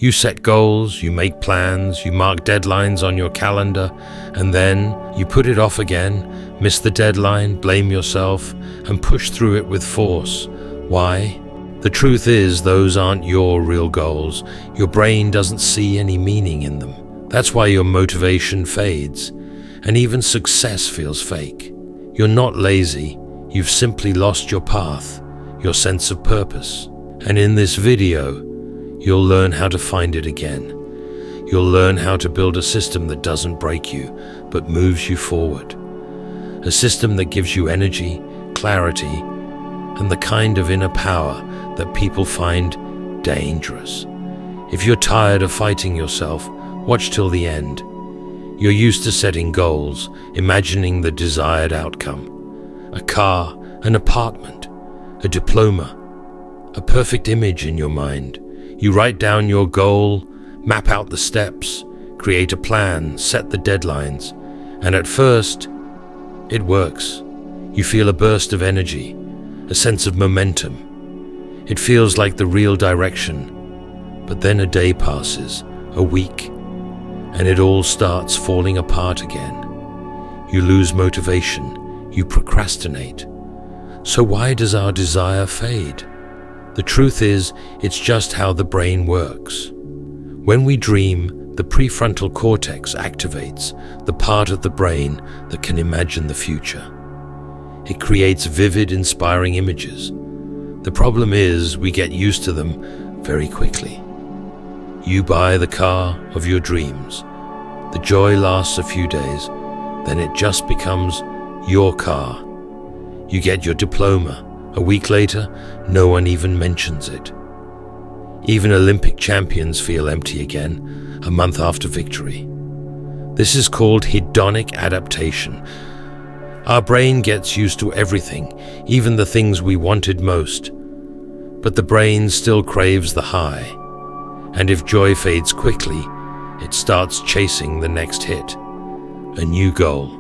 You set goals, you make plans, you mark deadlines on your calendar, and then you put it off again, miss the deadline, blame yourself, and push through it with force. Why? The truth is, those aren't your real goals. Your brain doesn't see any meaning in them. That's why your motivation fades, and even success feels fake. You're not lazy, you've simply lost your path, your sense of purpose. And in this video, you'll learn how to find it again. You'll learn how to build a system that doesn't break you, but moves you forward. A system that gives you energy, clarity, and the kind of inner power that people find dangerous. If you're tired of fighting yourself, watch till the end. You're used to setting goals, imagining the desired outcome. A car, an apartment, a diploma, a perfect image in your mind. You write down your goal, map out the steps, create a plan, set the deadlines, and at first, it works. You feel a burst of energy, a sense of momentum. It feels like the real direction, but then a day passes, a week, and it all starts falling apart again. You lose motivation, you procrastinate. So why does our desire fade? The truth is, it's just how the brain works. When we dream, the prefrontal cortex activates, the part of the brain that can imagine the future. It creates vivid, inspiring images. The problem is, we get used to them very quickly. You buy the car of your dreams. The joy lasts a few days, then it just becomes your car. You get your diploma. A week later, no one even mentions it. Even Olympic champions feel empty again, a month after victory. This is called hedonic adaptation. Our brain gets used to everything, even the things we wanted most. But the brain still craves the high. And if joy fades quickly, it starts chasing the next hit. A new goal.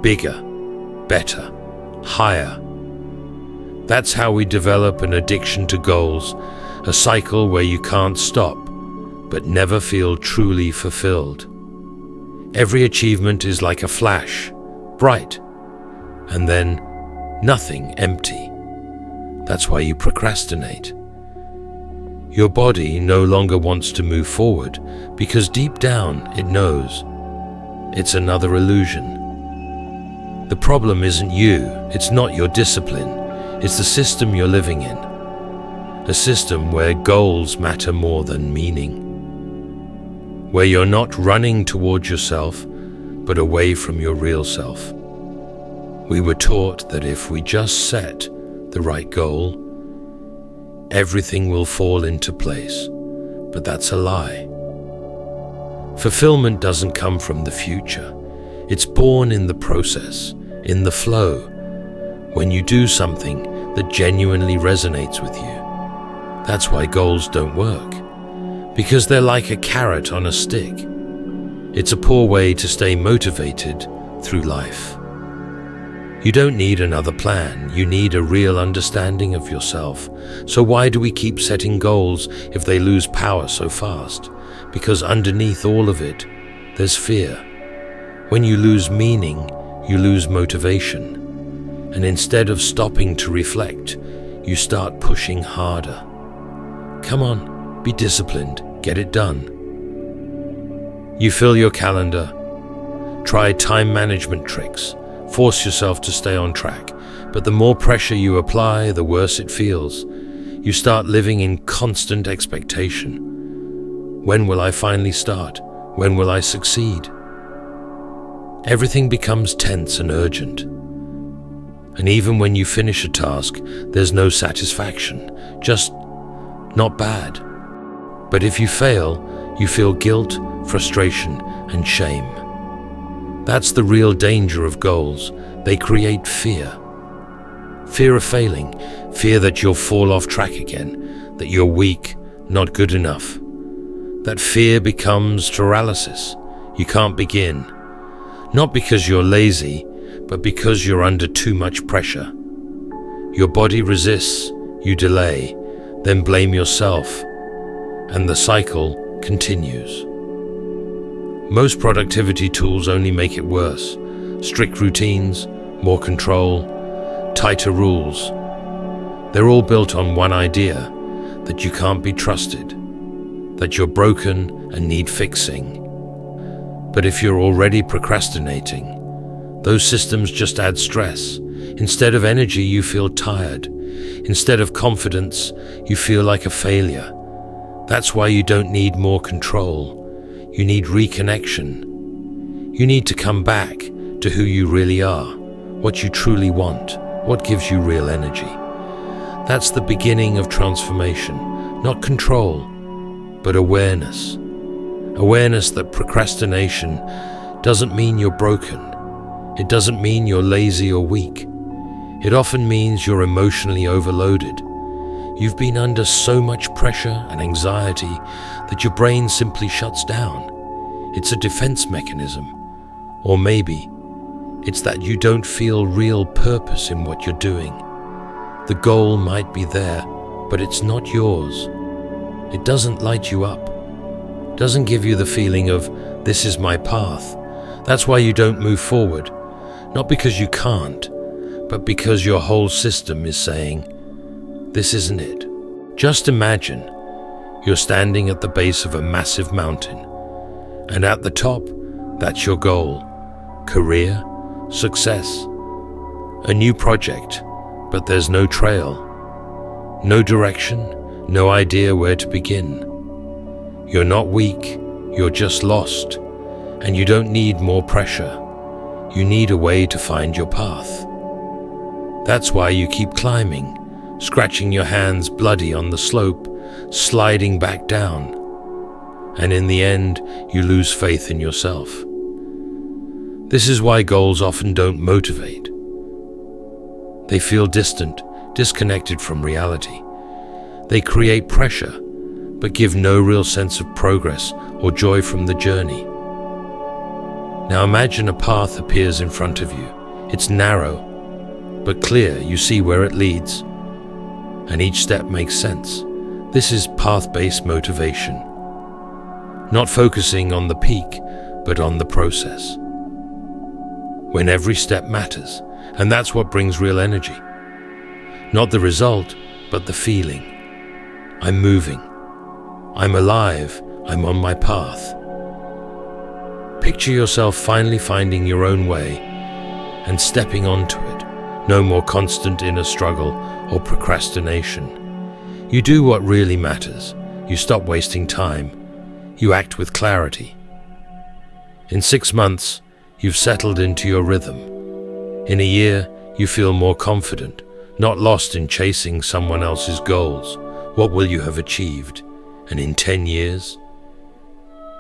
Bigger, better, higher. That's how we develop an addiction to goals, a cycle where you can't stop, but never feel truly fulfilled. Every achievement is like a flash, bright, and then nothing, empty. That's why you procrastinate. Your body no longer wants to move forward because deep down it knows it's another illusion. The problem isn't you, it's not your discipline. It's the system you're living in, a system where goals matter more than meaning, where you're not running towards yourself, but away from your real self. We were taught that if we just set the right goal, everything will fall into place, but that's a lie. Fulfillment doesn't come from the future. It's born in the process, in the flow. When you do something that genuinely resonates with you. That's why goals don't work. Because they're like a carrot on a stick. It's a poor way to stay motivated through life. You don't need another plan. You need a real understanding of yourself. So why do we keep setting goals if they lose power so fast? Because underneath all of it, there's fear. When you lose meaning, you lose motivation. And instead of stopping to reflect, you start pushing harder. Come on, be disciplined, get it done. You fill your calendar, try time management tricks, force yourself to stay on track, but the more pressure you apply, the worse it feels. You start living in constant expectation. When will I finally start? When will I succeed? Everything becomes tense and urgent. And even when you finish a task, there's no satisfaction, just not bad. But if you fail, you feel guilt, frustration, and shame. That's the real danger of goals. They create fear. Fear of failing, fear that you'll fall off track again, that you're weak, not good enough. That fear becomes paralysis. You can't begin. Not because you're lazy, but because you're under too much pressure. Your body resists, you delay, then blame yourself, and the cycle continues. Most productivity tools only make it worse. Strict routines, more control, tighter rules. They're all built on one idea, that you can't be trusted, that you're broken and need fixing. But if you're already procrastinating, those systems just add stress. Instead of energy, you feel tired. Instead of confidence, you feel like a failure. That's why you don't need more control. You need reconnection. You need to come back to who you really are, what you truly want, what gives you real energy. That's the beginning of transformation, not control, but awareness. Awareness that procrastination doesn't mean you're broken. It doesn't mean you're lazy or weak. It often means you're emotionally overloaded. You've been under so much pressure and anxiety that your brain simply shuts down. It's a defense mechanism. Or maybe it's that you don't feel real purpose in what you're doing. The goal might be there, but it's not yours. It doesn't light you up. It doesn't give you the feeling of, this is my path. That's why you don't move forward. Not because you can't, but because your whole system is saying, this isn't it. Just imagine you're standing at the base of a massive mountain, and at the top, that's your goal. Career, success, a new project, but there's no trail, no direction, no idea where to begin. You're not weak, you're just lost, and you don't need more pressure. You need a way to find your path. That's why you keep climbing, scratching your hands bloody on the slope, sliding back down. And in the end, you lose faith in yourself. This is why goals often don't motivate. They feel distant, disconnected from reality. They create pressure, but give no real sense of progress or joy from the journey. Now imagine a path appears in front of you. It's narrow, but clear. You see where it leads, and each step makes sense. This is path-based motivation. Not focusing on the peak, but on the process. When every step matters, and that's what brings real energy. Not the result, but the feeling. I'm moving. I'm alive. I'm on my path. Picture yourself finally finding your own way and stepping onto it. No more constant inner struggle or procrastination. You do what really matters. You stop wasting time. You act with clarity. In 6 months, you've settled into your rhythm. In a year, you feel more confident, not lost in chasing someone else's goals. What will you have achieved? And in 10 years,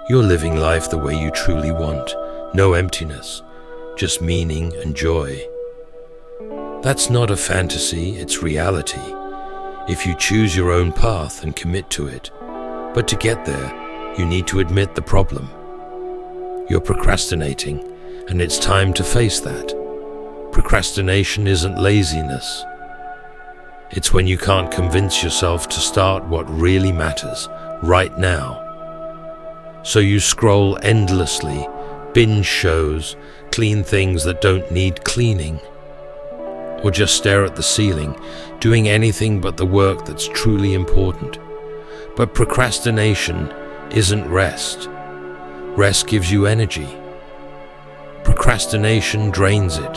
you're living life the way you truly want. No emptiness, just meaning and joy. That's not a fantasy, it's reality. If you choose your own path and commit to it. But to get there, you need to admit the problem. You're procrastinating, and it's time to face that. Procrastination isn't laziness. It's when you can't convince yourself to start what really matters, right now. So you scroll endlessly, binge shows, clean things that don't need cleaning, or just stare at the ceiling, doing anything but the work that's truly important. But procrastination isn't rest. Rest gives you energy. Procrastination drains it.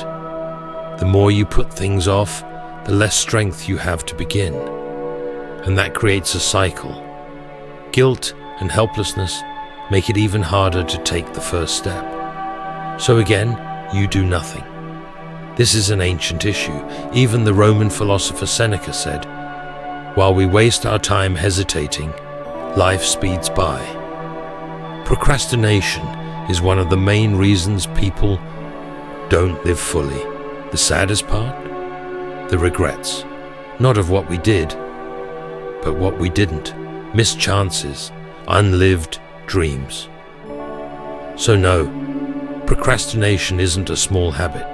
The more you put things off, the less strength you have to begin. And that creates a cycle. Guilt and helplessness make it even harder to take the first step. So again, you do nothing. This is an ancient issue. Even the Roman philosopher Seneca said, "While we waste our time hesitating, life speeds by." Procrastination is one of the main reasons people don't live fully. The saddest part? The regrets. Not of what we did, but what we didn't. Missed chances, unlived dreams. So no, procrastination isn't a small habit.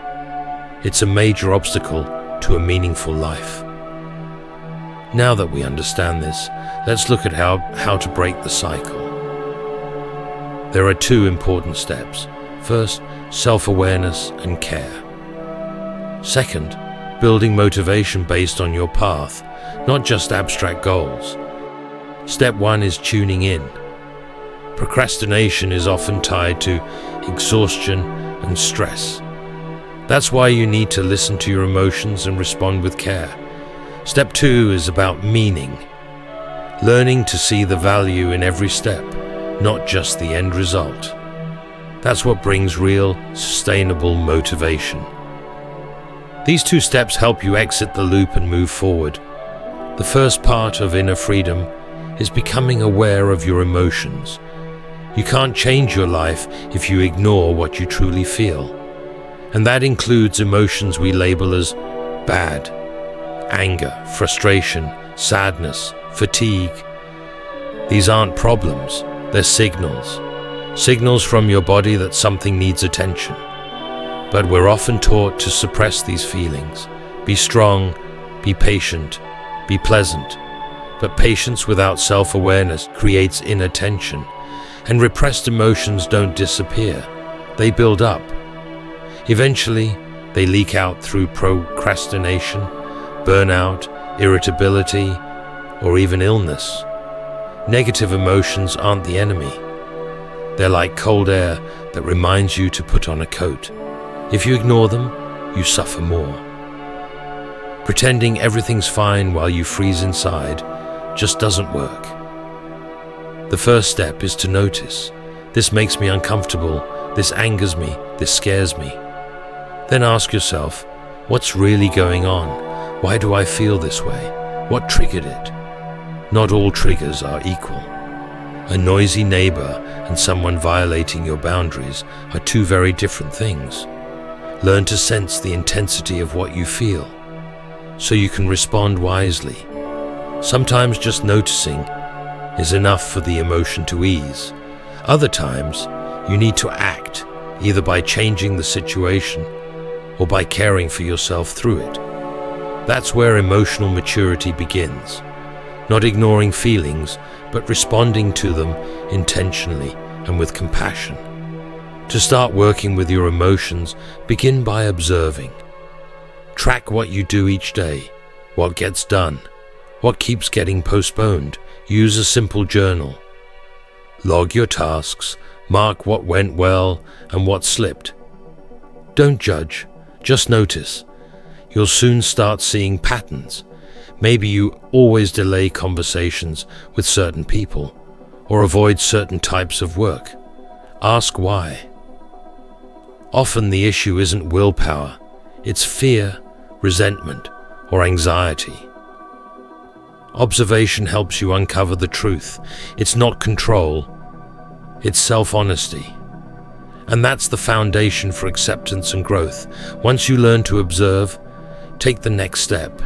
It's a major obstacle to a meaningful life. Now that we understand this, let's look at how to break the cycle. There are two important steps. First, self-awareness and care. Second, building motivation based on your path, not just abstract goals. Step 1 is tuning in. Procrastination is often tied to exhaustion and stress. That's why you need to listen to your emotions and respond with care. Step 2 is about meaning. Learning to see the value in every step, not just the end result. That's what brings real, sustainable motivation. These two steps help you exit the loop and move forward. The first part of inner freedom is becoming aware of your emotions. You can't change your life if you ignore what you truly feel. And that includes emotions we label as bad: anger, frustration, sadness, fatigue. These aren't problems, they're signals. Signals from your body that something needs attention. But we're often taught to suppress these feelings. Be strong, be patient, be pleasant. But patience without self-awareness creates inattention. And repressed emotions don't disappear, they build up. Eventually, they leak out through procrastination, burnout, irritability, or even illness. Negative emotions aren't the enemy. They're like cold air that reminds you to put on a coat. If you ignore them, you suffer more. Pretending everything's fine while you freeze inside just doesn't work. The first step is to notice. This makes me uncomfortable, this angers me, this scares me. Then ask yourself, what's really going on? Why do I feel this way? What triggered it? Not all triggers are equal. A noisy neighbor and someone violating your boundaries are two very different things. Learn to sense the intensity of what you feel, so you can respond wisely. Sometimes just noticing is enough for the emotion to ease. Other times, you need to act, either by changing the situation or by caring for yourself through it. That's where emotional maturity begins. Not ignoring feelings, but responding to them intentionally and with compassion. To start working with your emotions, begin by observing. Track what you do each day, what gets done, what keeps getting postponed. Use a simple journal. Log your tasks, mark what went well and what slipped. Don't judge, just notice. You'll soon start seeing patterns. Maybe you always delay conversations with certain people or avoid certain types of work. Ask why. Often the issue isn't willpower, it's fear, resentment, or anxiety. Observation helps you uncover the truth. It's not control, it's self-honesty. And that's the foundation for acceptance and growth. Once you learn to observe, take the next step.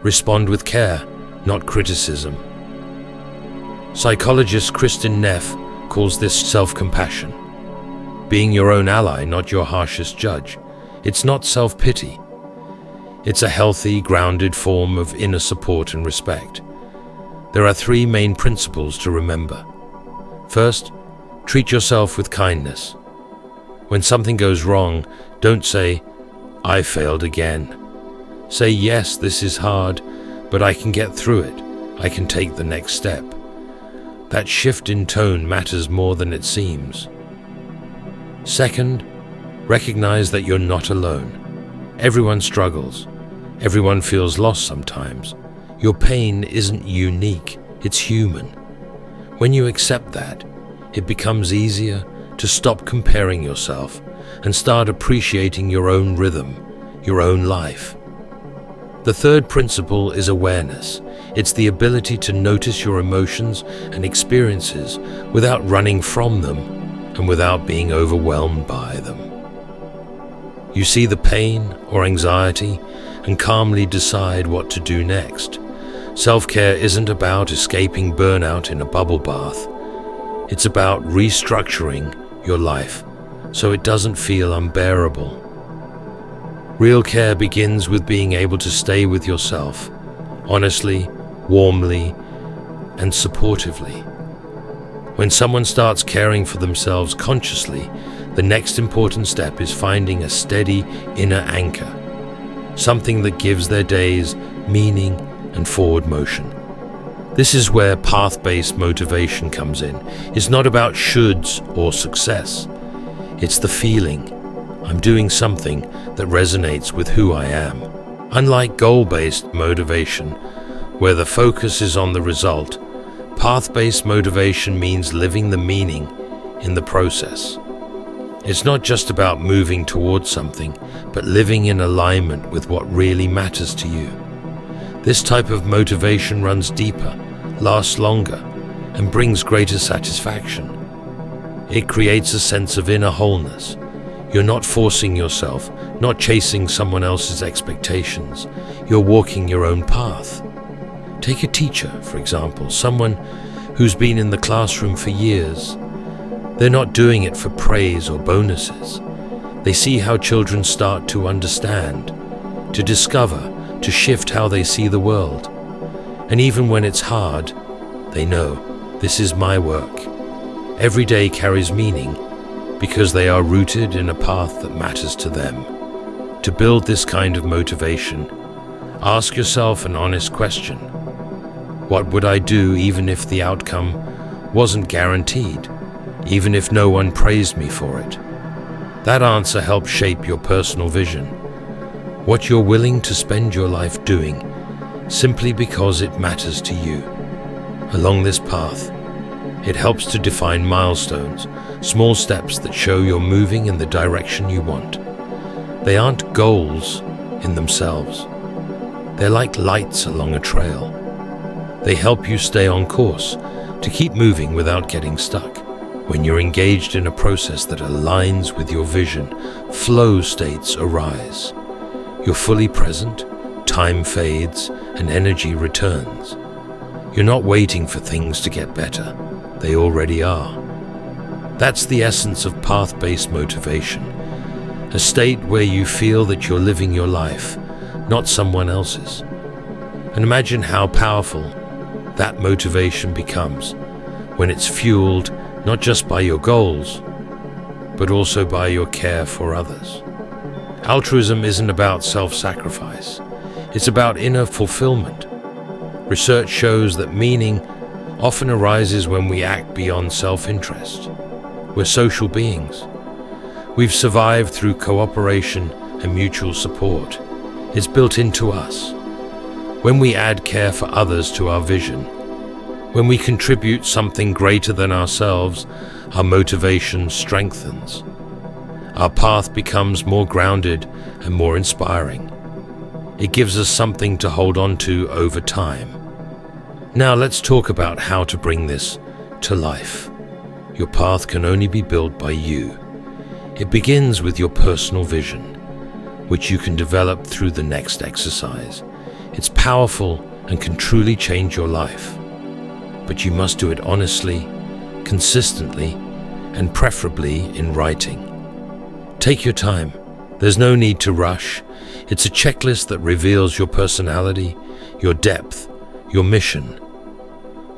Respond with care, not criticism. Psychologist Kristin Neff calls this self-compassion. Being your own ally, not your harshest judge. It's not self-pity. It's a healthy, grounded form of inner support and respect. There are 3 main principles to remember. First, treat yourself with kindness. When something goes wrong, don't say, "I failed again." Say, "Yes, this is hard, but I can get through it. I can take the next step." That shift in tone matters more than it seems. Second, recognize that you're not alone. Everyone struggles. Everyone feels lost sometimes. Your pain isn't unique, it's human. When you accept that, it becomes easier to stop comparing yourself and start appreciating your own rhythm, your own life. The third principle is awareness. It's the ability to notice your emotions and experiences without running from them and without being overwhelmed by them. You see the pain or anxiety and calmly decide what to do next. Self-care isn't about escaping burnout in a bubble bath. It's about restructuring your life so it doesn't feel unbearable. Real care begins with being able to stay with yourself, honestly, warmly, and supportively. When someone starts caring for themselves consciously, the next important step is finding a steady inner anchor, something that gives their days meaning and forward motion. This is where path-based motivation comes in. It's not about shoulds or success. It's the feeling, I'm doing something that resonates with who I am. Unlike goal-based motivation, where the focus is on the result, path-based motivation means living the meaning in the process. It's not just about moving towards something, but living in alignment with what really matters to you. This type of motivation runs deeper, lasts longer, and brings greater satisfaction. It creates a sense of inner wholeness. You're not forcing yourself, not chasing someone else's expectations. You're walking your own path. Take a teacher, for example, someone who's been in the classroom for years. They're not doing it for praise or bonuses. They see how children start to understand, to discover, to shift how they see the world. And even when it's hard, they know, this is my work. Every day carries meaning because they are rooted in a path that matters to them. To build this kind of motivation, ask yourself an honest question. What would I do even if the outcome wasn't guaranteed, even if no one praised me for it? That answer helps shape your personal vision, what you're willing to spend your life doing, simply because it matters to you. Along this path, it helps to define milestones, small steps that show you're moving in the direction you want. They aren't goals in themselves. They're like lights along a trail. They help you stay on course, to keep moving without getting stuck. When you're engaged in a process that aligns with your vision, flow states arise. You're fully present, time fades, and energy returns. You're not waiting for things to get better. They already are. That's the essence of path-based motivation, a state where you feel that you're living your life, not someone else's. And imagine how powerful that motivation becomes when it's fueled not just by your goals, but also by your care for others. Altruism isn't about self-sacrifice. It's about inner fulfillment. Research shows that meaning often arises when we act beyond self-interest. We're social beings. We've survived through cooperation and mutual support. It's built into us. When we add care for others to our vision, when we contribute something greater than ourselves, our motivation strengthens. Our path becomes more grounded and more inspiring. It gives us something to hold on to over time. Now let's talk about how to bring this to life. Your path can only be built by you. It begins with your personal vision, which you can develop through the next exercise. It's powerful and can truly change your life. But you must do it honestly, consistently, and preferably in writing. Take your time. There's no need to rush. It's a checklist that reveals your personality, your depth, your mission.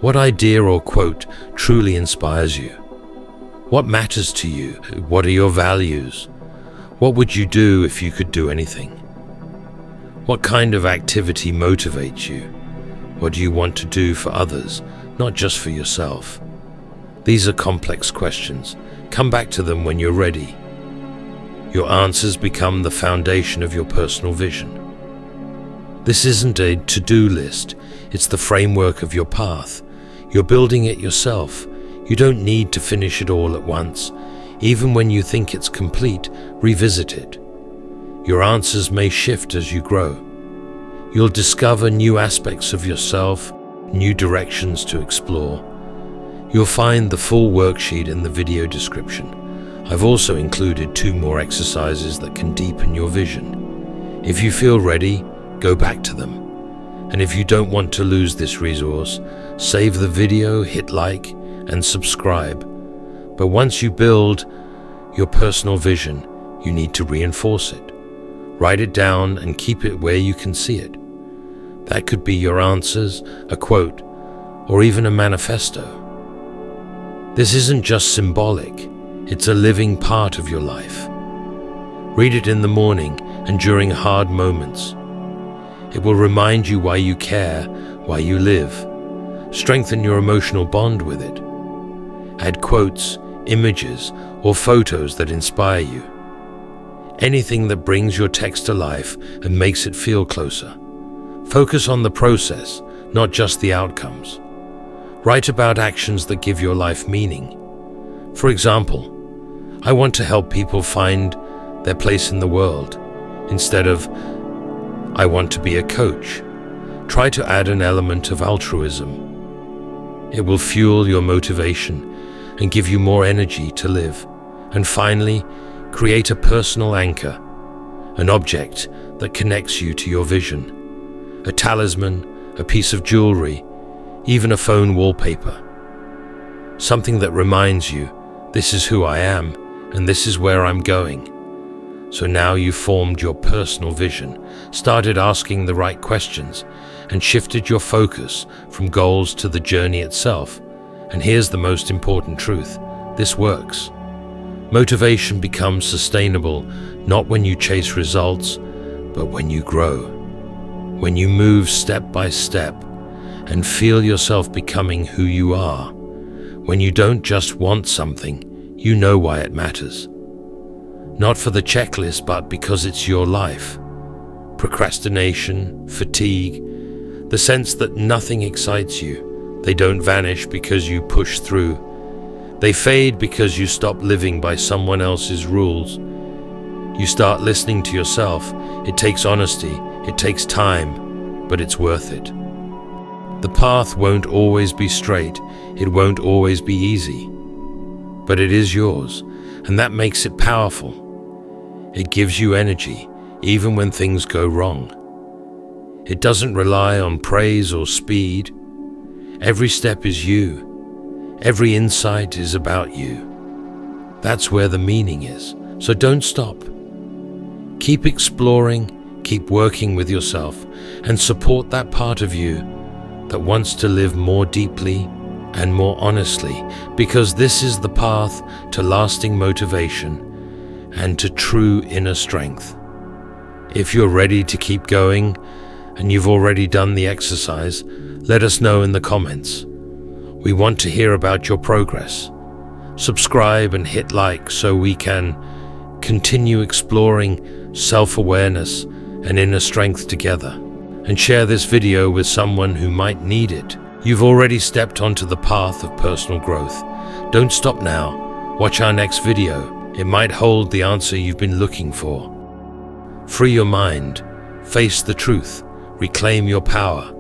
What idea or quote truly inspires you? What matters to you? What are your values? What would you do if you could do anything? What kind of activity motivates you? What do you want to do for others, not just for yourself? These are complex questions. Come back to them when you're ready. Your answers become the foundation of your personal vision. This isn't a to-do list. It's the framework of your path. You're building it yourself. You don't need to finish it all at once. Even when you think it's complete, revisit it. Your answers may shift as you grow. You'll discover new aspects of yourself, new directions to explore. You'll find the full worksheet in the video description. I've also included 2 more exercises that can deepen your vision. If you feel ready, go back to them. And if you don't want to lose this resource, save the video, hit like, and subscribe. But once you build your personal vision, you need to reinforce it. Write it down and keep it where you can see it. That could be your answers, a quote, or even a manifesto. This isn't just symbolic, it's a living part of your life. Read it in the morning and during hard moments. It will remind you why you care, why you live. Strengthen your emotional bond with it. Add quotes, images, or photos that inspire you. Anything that brings your text to life and makes it feel closer. Focus on the process, not just the outcomes. Write about actions that give your life meaning. For example, I want to help people find their place in the world, instead of, I want to be a coach. Try to add an element of altruism. It will fuel your motivation and give you more energy to live. And finally, create a personal anchor, an object that connects you to your vision. A talisman, a piece of jewelry, even a phone wallpaper. Something that reminds you, this is who I am and this is where I'm going. So now you've formed your personal vision, started asking the right questions, and shifted your focus from goals to the journey itself. And here's the most important truth: this works. Motivation becomes sustainable not when you chase results, but when you grow. When you move step by step and feel yourself becoming who you are. When you don't just want something, you know why it matters. Not for the checklist, but because it's your life. Procrastination, fatigue, the sense that nothing excites you. They don't vanish because you push through. They fade because you stop living by someone else's rules. You start listening to yourself. It takes honesty, it takes time, but it's worth it. The path won't always be straight, it won't always be easy, but it is yours, and that makes it powerful. It gives you energy, even when things go wrong. It doesn't rely on praise or speed. Every step is you. Every insight is about you. That's where the meaning is. So don't stop. Keep exploring, keep working with yourself, and support that part of you that wants to live more deeply and more honestly, because this is the path to lasting motivation and to true inner strength. If you're ready to keep going and you've already done the exercise, let us know in the comments. We want to hear about your progress. Subscribe and hit like so we can continue exploring self-awareness and inner strength together. And share this video with someone who might need it. You've already stepped onto the path of personal growth. Don't stop now. Watch our next video. It might hold the answer you've been looking for. Free your mind, face the truth, reclaim your power,